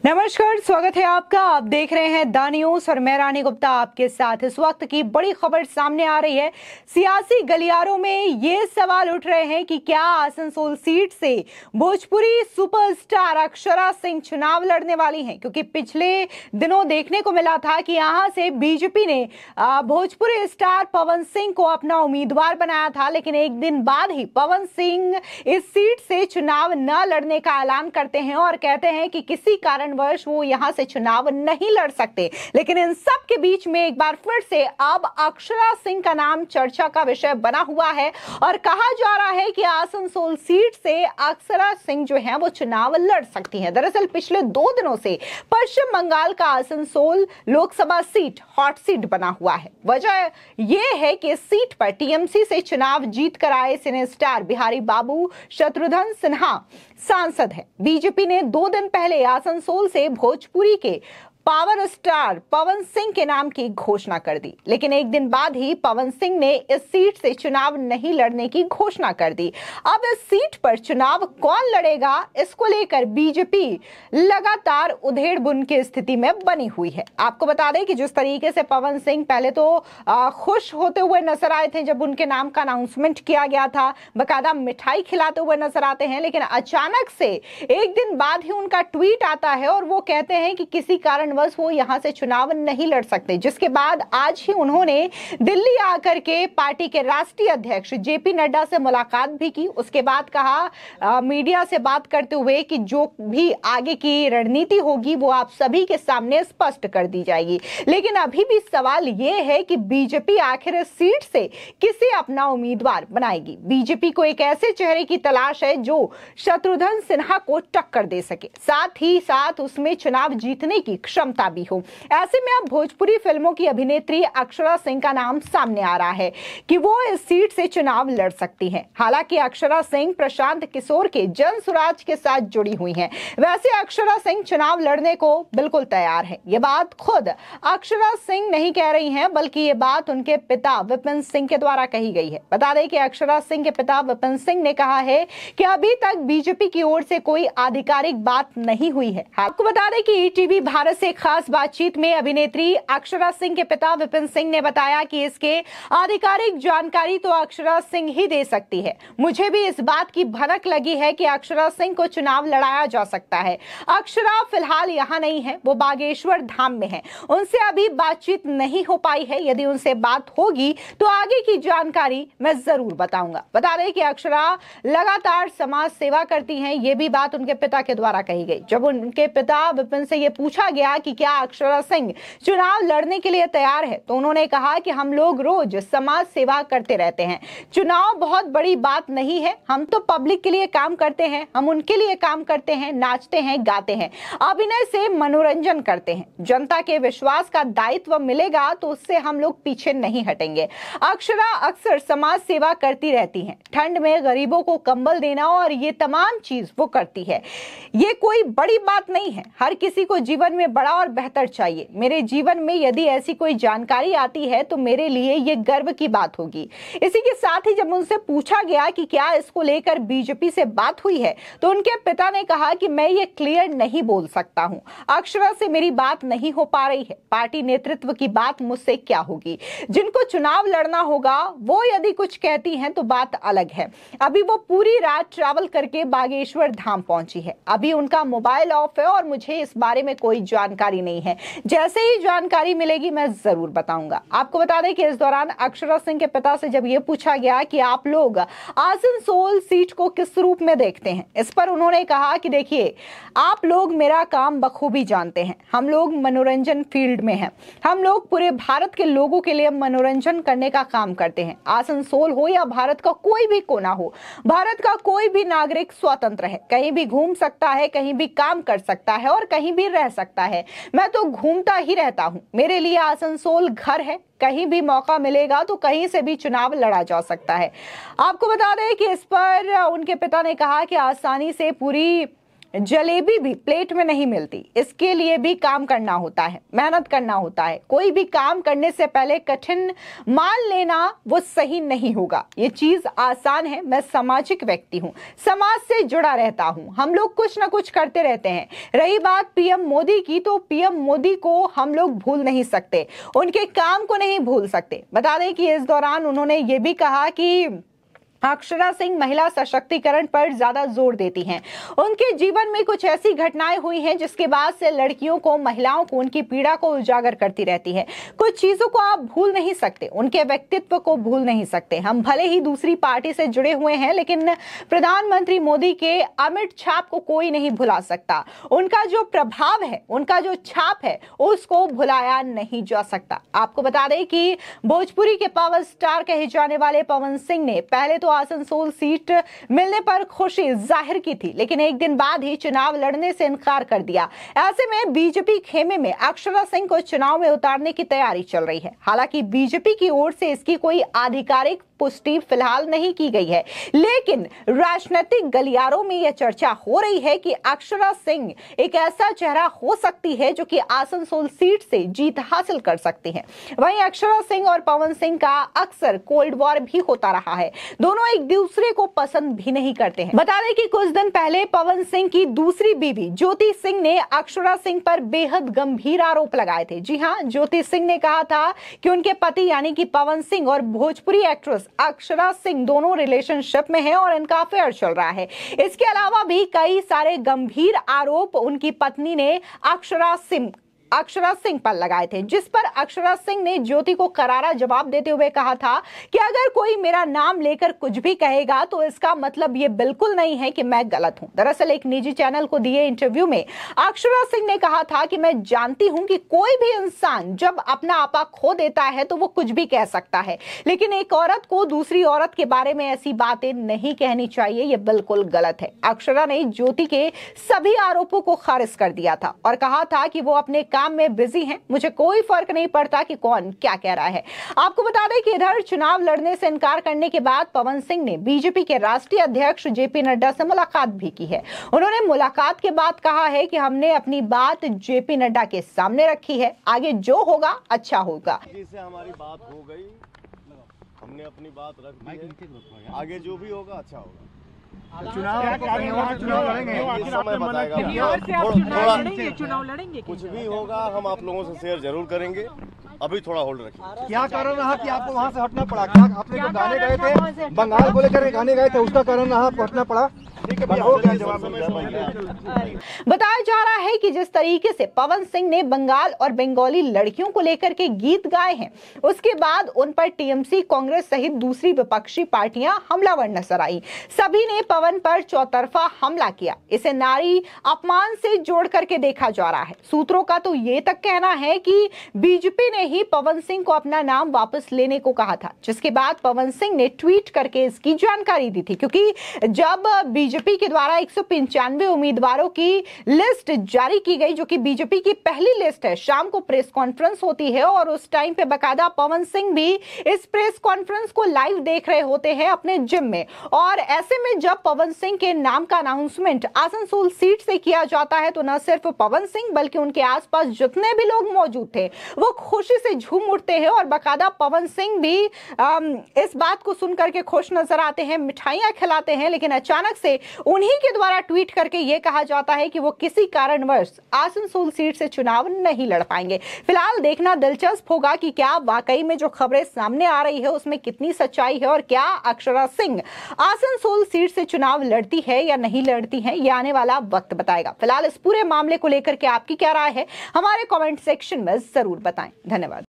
नमस्कार, स्वागत है आपका। आप देख रहे हैं द न्यूज और मैं रानी गुप्ता आपके साथ। इस वक्त की बड़ी खबर सामने आ रही है। सियासी गलियारों में ये सवाल उठ रहे हैं कि क्या आसनसोल सीट से भोजपुरी सुपरस्टार अक्षरा सिंह चुनाव लड़ने वाली हैं, क्योंकि पिछले दिनों देखने को मिला था कि यहां से बीजेपी ने भोजपुरी स्टार पवन सिंह को अपना उम्मीदवार बनाया था, लेकिन एक दिन बाद ही पवन सिंह इस सीट से चुनाव न लड़ने का ऐलान करते हैं और कहते हैं कि किसी कारणवश वो यहां से चुनाव नहीं लड़ सकते। लेकिन इन सब के बीच में एक बार फिर से अब अक्षरा सिंह का नाम चर्चा का विषय बना हुआ है और कहा जा रहा है कि आसनसोल सीट से अक्षरा सिंह जो है वो चुनाव लड़ सकती हैं। दरअसल पिछले 2 दिनों से पश्चिम बंगाल का Asansol Lok Sabha seat hot seat बना हुआ है। वजह यह है कि इस सीट पर टीएमसी से चुनाव जीत कर आए सिने स्टार बिहारी बाबू शत्रुघ्न सिन्हा सांसद है। बीजेपी ने 2 दिन पहले आसनसोल से भोजपुरी के पावर स्टार पवन सिंह के नाम की घोषणा कर दी, लेकिन एक दिन बाद ही पवन सिंह ने इस सीट से चुनाव नहीं लड़ने की घोषणा कर दी। अब इस सीट पर चुनाव कौन लड़ेगा, इसको लेकर बीजेपी लगातार उधेड़-बुन की स्थिति में बनी हुई है। आपको बता दें कि जिस तरीके से पवन सिंह पहले तो खुश होते हुए नजर आए थे जब उनके नाम का अनाउंसमेंट किया गया था, बकायदा मिठाई खिलाते हुए नजर आते हैं, लेकिन अचानक से एक दिन बाद ही उनका ट्वीट आता है और वो कहते हैं कि किसी कारण बस वो यहां से चुनाव नहीं लड़ सकते। जिसके बाद आज ही उन्होंने दिल्ली आकर के पार्टी के राष्ट्रीय अध्यक्ष जेपी नड्डा से मुलाकात भी की। उसके बाद कहा मीडिया से बात करते हुए कि जो भी आगे की रणनीति होगी वो आप सभी के सामने स्पष्ट कर दी जाएगी। लेकिन अभी भी सवाल ये है कि बीजेपी आखिर इस सीट से किसे अपना उम्मीदवार बनाएगी। बीजेपी को एक ऐसे चेहरे की तलाश है जो शत्रुघ्न सिन्हा को टक्कर दे सके, साथ ही साथ उसमें चुनाव जीतने की क्षमता भी हो। ऐसे में अब भोजपुरी फिल्मों की अभिनेत्री अक्षरा सिंह का नाम सामने आ रहा है कि वो इस सीट से चुनाव लड़ सकती हैं। हालांकि अक्षरा सिंह प्रशांत किशोर के जन सुराज के साथ जुड़ी हुई हैं। वैसे अक्षरा सिंह चुनाव लड़ने को बिल्कुल तैयार है। ये बात खुद अक्षरा सिंह नहीं कह रही हैं, बल्कि ये बात उनके पिता विपिन सिंह के द्वारा कही गई है। बता दें कि अक्षरा सिंह के पिता विपिन सिंह ने कहा है कि अभी तक बीजेपी की ओर से कोई आधिकारिक बात नहीं हुई है। आपको बता दें कि ईटीवी भारत से खास बातचीत में अभिनेत्री अक्षरा सिंह के पिता विपिन सिंह ने बताया कि इसके आधिकारिक जानकारी तो अक्षरा सिंह ही दे सकती है। मुझे भी इस बात की भनक लगी है कि अक्षरा सिंह को चुनाव लड़ाया जा सकता है। अक्षरा फिलहाल यहाँ नहीं है, वो बागेश्वर धाम में है। उनसे अभी बातचीत नहीं हो पाई है। यदि उनसे बात होगी तो आगे की जानकारी मैं जरूर बताऊंगा। बता दें कि अक्षरा लगातार समाज सेवा करती हैं। ये भी बात उनके पिता के द्वारा कही गई। जब उनके पिता विपिन से ये पूछा गया कि क्या अक्षरा सिंह चुनाव लड़ने के लिए तैयार है, तो उन्होंने कहा कि हम लोग रोज समाज सेवा करते रहते हैं। चुनाव बहुत बड़ी बात नहीं है। हम तो पब्लिक के लिए काम करते हैं, हम उनके लिए काम करते हैं, नाचते हैं, गाते हैं, अभिनय से मनोरंजन करते हैं। जनता के विश्वास का दायित्व मिलेगा तो उससे हम लोग पीछे नहीं हटेंगे। अक्षरा अक्सर समाज सेवा करती रहती हैं। ठंड में गरीबों को कंबल देना और ये तमाम चीज वो करती है। ये कोई बड़ी बात नहीं है। हर किसी को जीवन में बड़ा और बेहतर चाहिए। मेरे जीवन में यदि ऐसी कोई जानकारी आती है तो मेरे लिए ये गर्व की बात होगी। इसी के साथ ही जब उनसे पूछा गया कि क्या इसको लेकर बीजेपी से बात हुई है, तो उनके पिता ने कहा कि मैं ये क्लियर नहीं बोल सकता हूं। अक्षरा से मेरी बात नहीं हो पा रही है। पार्टी नेतृत्व की बात मुझसे क्या होगी। जिनको चुनाव लड़ना होगा वो यदि कुछ कहती हैं तो बात अलग है। अभी वो पूरी रात ट्रैवल करके बागेश्वर धाम पहुंची है। अभी उनका मोबाइल ऑफ है और मुझे इस बारे में कोई जानकारी नहीं है। जैसे ही जानकारी मिलेगी मैं जरूर बताऊंगा। आपको बता दें कि इस दौरान अक्षरा सिंह के पिता से जब यह पूछा गया कि आप लोग आसनसोल सीट को किस रूप में देखते हैं, इस पर उन्होंने कहा कि देखिए, आप लोग मेरा काम बखूबी जानते हैं। हम लोग मनोरंजन फील्ड में हैं। हम लोग पूरे भारत के लोगों के लिए मनोरंजन करने का काम करते हैं। आसनसोल हो या भारत का कोई भी कोना हो, भारत का कोई भी नागरिक स्वतंत्र है। कहीं भी घूम सकता है, कहीं भी काम कर सकता है और कहीं भी रह सकता है। मैं तो घूमता ही रहता हूं। मेरे लिए आसनसोल घर है। कहीं भी मौका मिलेगा तो कहीं से भी चुनाव लड़ा जा सकता है। आपको बता दें कि इस पर उनके पिता ने कहा कि आसानी से पूरी जलेबी भी प्लेट में नहीं मिलती, इसके लिए भी काम करना होता है, मेहनत करना होता है। कोई भी काम करने से पहले कठिन मान लेना वो सही नहीं होगा। ये चीज आसान है। मैं सामाजिक व्यक्ति हूँ, समाज से जुड़ा रहता हूँ, हम लोग कुछ ना कुछ करते रहते हैं। रही बात पीएम मोदी की, तो पीएम मोदी को हम लोग भूल नहीं सकते, उनके काम को नहीं भूल सकते। बता दें कि इस दौरान उन्होंने ये भी कहा कि अक्षरा सिंह महिला सशक्तिकरण पर ज्यादा जोर देती हैं। उनके जीवन में कुछ ऐसी घटनाएं हुई हैं जिसके बाद से लड़कियों को, महिलाओं को उनकी पीड़ा को उजागर करती रहती है। कुछ चीजों को आप भूल नहीं सकते, उनके व्यक्तित्व को भूल नहीं सकते। हम भले ही दूसरी पार्टी से जुड़े हुए हैं, लेकिन प्रधानमंत्री मोदी के अमिट छाप को कोई नहीं भुला सकता। उनका जो प्रभाव है, उनका जो छाप है, उसको भुलाया नहीं जा सकता। आपको बता दें कि भोजपुरी के पावर स्टार कहे जाने वाले पवन सिंह ने पहले तो आसनसोल सीट मिलने पर खुशी जाहिर की थी, लेकिन एक दिन बाद ही चुनाव लड़ने से इनकार कर दिया। ऐसे में बीजेपी खेमे में अक्षरा सिंह को चुनाव में उतारने की तैयारी चल रही है। हालांकि बीजेपी की ओर से इसकी कोई आधिकारिक पुष्टि फिलहाल नहीं की गई है, लेकिन राजनीतिक गलियारों में यह चर्चा हो रही है कि अक्षरा सिंह एक ऐसा चेहरा हो सकती है जो कि आसनसोल सीट से जीत हासिल कर सकती है। वहीं अक्षरा सिंह और पवन सिंह का अक्सर कोल्ड वॉर भी होता रहा है, दोनों एक दूसरे को पसंद भी नहीं करते हैं। बता दें कि कुछ दिन पहले पवन सिंह की दूसरी बीवी ज्योति सिंह ने अक्षरा सिंह पर बेहद गंभीर आरोप लगाए थे। जी हां, ज्योति सिंह ने कहा था कि उनके पति यानी कि पवन सिंह और भोजपुरी एक्ट्रेस अक्षरा सिंह दोनों रिलेशनशिप में हैं और इनका अफेयर चल रहा है। इसके अलावा भी कई सारे गंभीर आरोप उनकी पत्नी ने अक्षरा सिंह पर लगाए थे, जिस पर अक्षरा सिंह ने ज्योति को करारा जवाब देते हुए कहा था कि अगर कोई मेरा नाम लेकर कुछ भी कहेगा तो इसका मतलब ये बिल्कुल नहीं है कि मैं गलत हूं। दरअसल एक निजी चैनल को दिए इंटरव्यू में अक्षरा सिंह ने कहा था कि मैं जानती हूं कि कोई भी इंसान जब अपना आपा खो देता है तो वो कुछ भी कह सकता है, लेकिन एक औरत को दूसरी औरत के बारे में ऐसी बातें नहीं कहनी चाहिए, ये बिल्कुल गलत है। अक्षरा ने ज्योति के सभी आरोपों को खारिज कर दिया था और कहा था कि वो अपने काम में बिजी हैं, मुझे कोई फर्क नहीं पड़ता कि कौन क्या कह रहा है। आपको बता दें कि इधर चुनाव लड़ने से इनकार करने के बाद पवन सिंह ने बीजेपी के राष्ट्रीय अध्यक्ष जेपी नड्डा से मुलाकात भी की है। उन्होंने मुलाकात के बाद कहा है कि हमने अपनी बात जेपी नड्डा के सामने रखी है, आगे जो होगा अच्छा होगा। जिससे हमारी बात हो गई, हमने अपनी बात रख दी है, आगे जो भी होगा अच्छा होगा। चुनाव लड़ेंगे, समय बताएगा। चुनाव लड़ेंगे, कुछ भी होगा हम आप लोगों से शेयर जरूर करेंगे। अभी थोड़ा होल्ड रखिए। क्या कारण रहा कि आपको वहाँ से हटना पड़ा? क्या आपने जो गाने गए थे, बंगाल को लेकर गाने गए थे, उसका कारण रहा आपको हटना पड़ा? बताया जा रहा है कि जिस तरीके से पवन सिंह ने बंगाल और बंगाली लड़कियों को लेकर के गीत गाए हैं, उसके बाद उन पर टीएमसी, कांग्रेस सहित दूसरी विपक्षी पार्टियां हमलावर नजर आई। सभी ने पवन पर चौतरफा हमला किया। इसे नारी अपमान से जोड़ करके देखा जा रहा है। सूत्रों का तो ये तक कहना है कि बीजेपी ने ही पवन सिंह को अपना नाम वापस लेने को कहा था, जिसके बाद पवन सिंह ने ट्वीट करके इसकी जानकारी दी थी, क्योंकि जब बीजेपी के द्वारा 195 उम्मीदवारों की लिस्ट जारी की गई, जो कि बीजेपी की पहली लिस्ट है, शाम को प्रेस कॉन्फ्रेंस होती है और उस टाइम पे बकायदा पवन सिंह भी इस प्रेस कॉन्फ्रेंस को लाइव देख रहे होते हैं अपने जिम में। और ऐसे में जब पवन सिंह के नाम का अनाउंसमेंट आसनसोल सीट से किया जाता है तो न सिर्फ पवन सिंह बल्कि उनके आसपास जितने भी लोग मौजूद थे वो खुशी से झूम उठते हैं और बकायदा पवन सिंह भी इस बात को सुनकर के खुश नजर आते हैं, मिठाइयां खिलाते हैं। लेकिन अचानक से उन्हीं के द्वारा ट्वीट करके यह कहा जाता है कि वो किसी कारणवश आसनसोल सीट से चुनाव नहीं लड़ पाएंगे। फिलहाल देखना दिलचस्प होगा कि क्या वाकई में जो खबरें सामने आ रही है उसमें कितनी सच्चाई है और क्या अक्षरा सिंह आसनसोल सीट से चुनाव लड़ती है या नहीं लड़ती है, यह आने वाला वक्त बताएगा। फिलहाल इस पूरे मामले को लेकर के आपकी क्या राय है, हमारे कमेंट सेक्शन में जरूर बताएं। धन्यवाद।